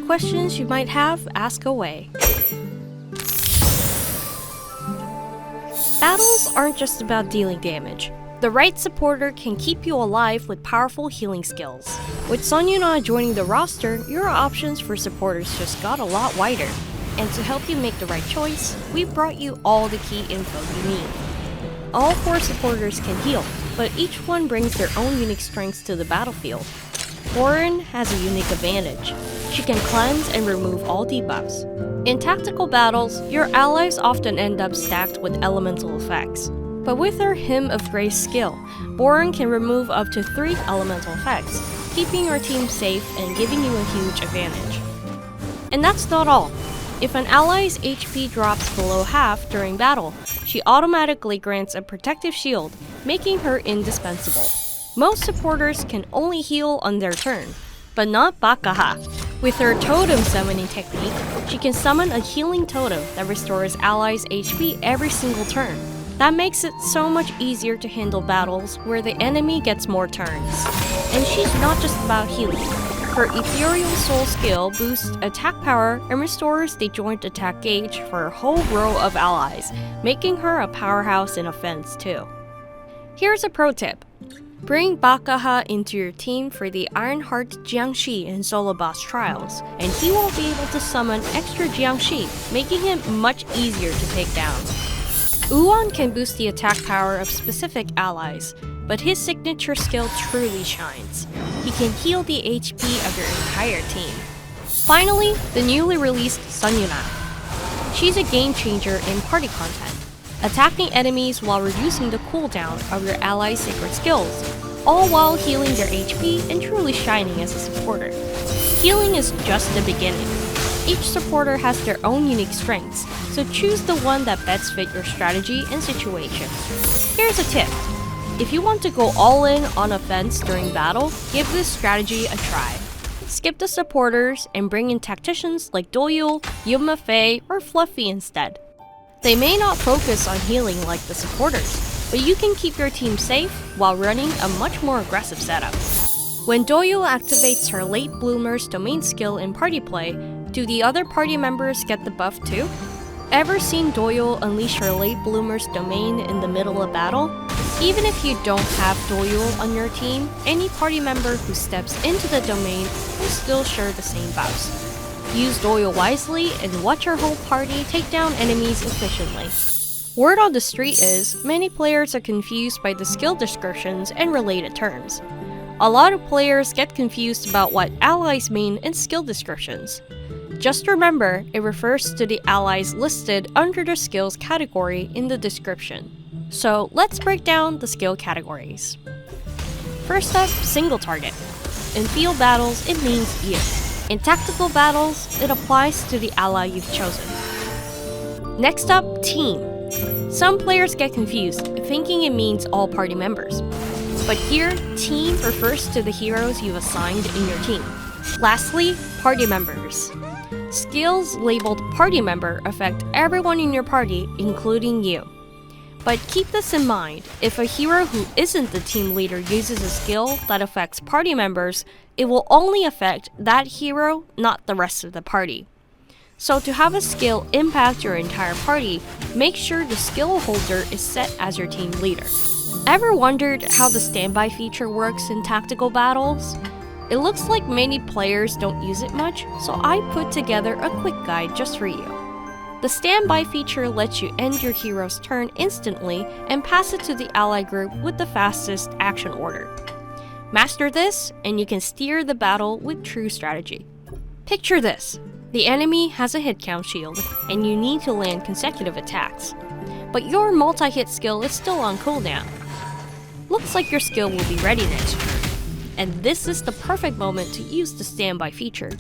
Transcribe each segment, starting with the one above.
questions you might have, ask away. Battles aren't just about dealing damage. The right supporter can keep you alive with powerful healing skills. With Sun Yuna joining the roster, your options for supporters just got a lot wider. And to help you make the right choice, we brought you all the key info you need. All 4 supporters can heal, but each one brings their own unique strengths to the battlefield. Borin has a unique advantage. She can cleanse and remove all debuffs. In tactical battles, your allies often end up stacked with elemental effects. But with her Hymn of Grace skill, Borin can remove up to 3 elemental effects, keeping your team safe and giving you a huge advantage. And that's not all. If an ally's HP drops below half during battle, she automatically grants a protective shield, making her indispensable. Most supporters can only heal on their turn, but not Bakaha. With her totem summoning technique, she can summon a healing totem that restores allies' HP every single turn. That makes it so much easier to handle battles where the enemy gets more turns. And she's not just about healing. Her Ethereal Soul skill boosts attack power and restores the joint attack gauge for a whole row of allies, making her a powerhouse in offense too. Here's a pro tip. Bring Bakaha into your team for the Ironheart Jiangshi and Solo Boss trials, and he will be able to summon extra Jiangshi, making him much easier to take down. Uon can boost the attack power of specific allies, but his signature skill truly shines. He can heal the HP of your entire team. Finally, the newly released Sun Yuna. She's a game changer in party content, attacking enemies while reducing the cooldown of your allies' sacred skills, all while healing their HP and truly shining as a supporter. Healing is just the beginning. Each supporter has their own unique strengths, so choose the one that best fit your strategy and situation. Here's a tip. If you want to go all in on offense during battle, give this strategy a try. Skip the supporters and bring in tacticians like Doyul, Yuma Fei, or Fluffy instead. They may not focus on healing like the supporters, but you can keep your team safe while running a much more aggressive setup. When Doyul activates her Late Bloomer's domain skill in party play, do the other party members get the buff too? Ever seen Doyul unleash her Late Bloomer's domain in the middle of battle? Even if you don't have Doyul on your team, any party member who steps into the domain will still share the same buffs. Use Doyul wisely and watch your whole party take down enemies efficiently. Word on the street is, many players are confused by the skill descriptions and related terms. A lot of players get confused about what allies mean in skill descriptions. Just remember, it refers to the allies listed under the skills category in the description. So let's break down the skill categories. First up, single target. In field battles, it means you. In tactical battles, it applies to the ally you've chosen. Next up, team. Some players get confused, thinking it means all party members. But here, team refers to the heroes you've assigned in your team. Lastly, party members. Skills labeled party member affect everyone in your party, including you. But keep this in mind, if a hero who isn't the team leader uses a skill that affects party members, it will only affect that hero, not the rest of the party. So to have a skill impact your entire party, make sure the skill holder is set as your team leader. Ever wondered how the standby feature works in tactical battles? It looks like many players don't use it much, so I put together a quick guide just for you. The standby feature lets you end your hero's turn instantly and pass it to the ally group with the fastest action order. Master this, and you can steer the battle with true strategy. Picture this. The enemy has a hit count shield, and you need to land consecutive attacks. But your multi-hit skill is still on cooldown. Looks like your skill will be ready next turn. And this is the perfect moment to use the standby feature.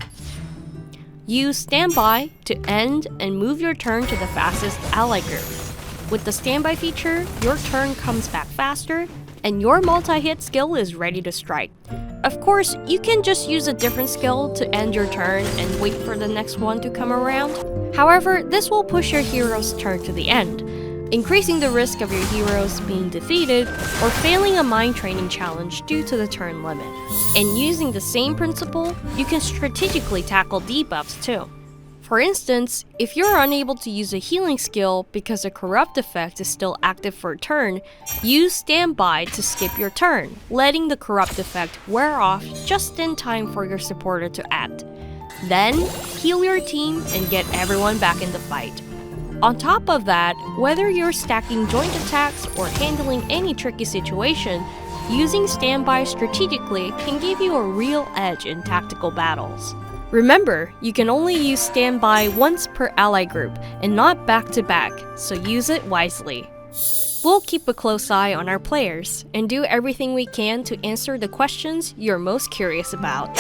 Use standby to end and move your turn to the fastest ally group. With the standby feature, your turn comes back faster, and your multi-hit skill is ready to strike. Of course, you can just use a different skill to end your turn and wait for the next one to come around. However, this will push your hero's turn to the end. increasing the risk of your heroes being defeated or failing a mind training challenge due to the turn limit. And using the same principle, you can strategically tackle debuffs too. For instance, if you're unable to use a healing skill because a corrupt effect is still active for a turn, use standby to skip your turn, letting the corrupt effect wear off just in time for your supporter to act. Then, heal your team and get everyone back in the fight. On top of that, whether you're stacking joint attacks or handling any tricky situation, using standby strategically can give you a real edge in tactical battles. Remember, you can only use standby once per ally group and not back to back, so use it wisely. We'll keep a close eye on our players and do everything we can to answer the questions you're most curious about.